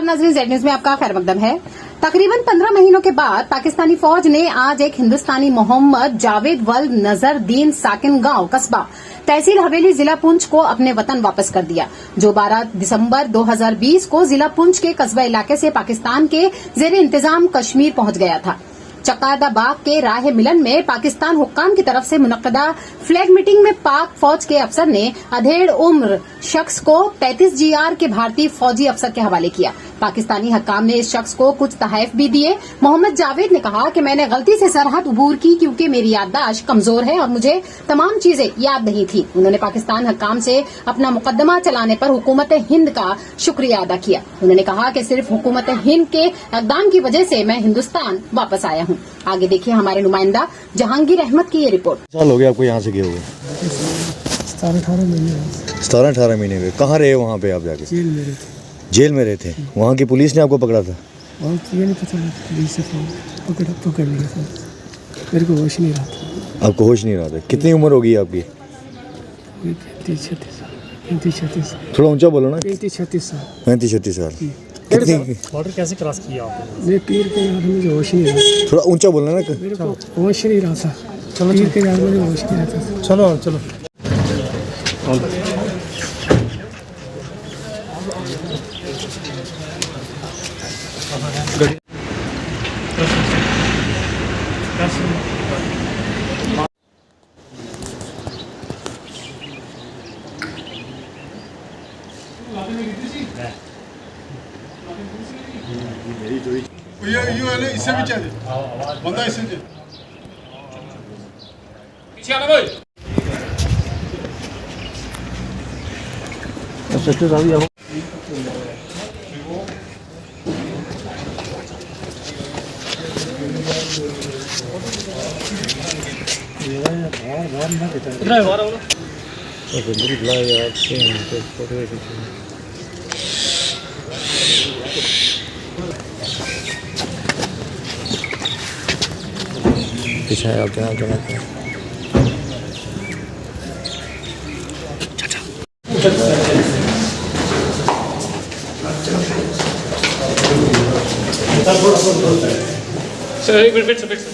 नाज़रीन, Z news में आपका खैर मकदम है। तकरीबन 15 महीनों के बाद पाकिस्तानी फौज ने आज एक हिंदुस्तानी मोहम्मद जावेद वल्द नजरदीन साकिन गांव कस्बा तहसील हवेली जिला पुंछ को अपने वतन वापस कर दिया, जो 12 दिसंबर 2020 को जिला पुंछ के कस्बा इलाके से पाकिस्तान के जेरे इंतजाम कश्मीर पहुंच गया था। चकादाबाग के राह मिलन में पाकिस्तान हुक्काम की तरफ से मुनक्कदा फ्लैग मीटिंग में पाक फौज के अफसर ने अधेड़ उम्र शख्स को 33 GR के भारतीय फौजी अफसर के हवाले किया। पाकिस्तानी हुक्काम ने इस शख्स को कुछ तहफ भी दिए। मोहम्मद जावेद ने कहा कि मैंने गलती से सरहद उबूर की क्योंकि मेरी याददाश्त कमजोर है और मुझे तमाम चीजें याद नहीं थी। उन्होंने पाकिस्तान हुक्काम से अपना मुकदमा चलाने पर हुकूमत हिंद का शुक्रिया अदा किया। उन्होंने कहा कि सिर्फ हुकूमत हिंद के इक़दाम की वजह से मैं हिंदुस्तान वापस आया हूँ। आगे देखिए हमारे नुमाइंदा जहांगीर अहमद की ये रिपोर्ट। साल हो गया आपको यहाँ से गए हुए? 17-18 महीने। 17-18 महीने हुए। कहाँ रहे वहाँ पे आप जाके? जेल में रहते। जेल में रहे थे? वहाँ की पुलिस ने आपको पकड़ा था? और ये नहीं पता, पुलिस से पकड़ लिया था। मेरे को होश नहीं रहा था। आपको होश नहीं रहा था? कितनी उम्र होगी आपकी? 35-36 साल। थोड़ा ऊंचा बोलो ना। 35-36 साल। 35-36 साल। कितनी? बॉर्डर कैसे क्रॉस किया आपने? मैं पीर के याद मुझे होश नहीं रहा। थोड़ा ऊंचा बोलना ना। मेरे को होश नहीं रहा था। पीर के याद मुझे होश नहीं रहा था। चलो चलो। ये इससे भी चाहिए बंदा इससे पीछे आना भाई। सच्चे साहब यहाँ पीछे आप जहाँ सर एक मिनट फिर से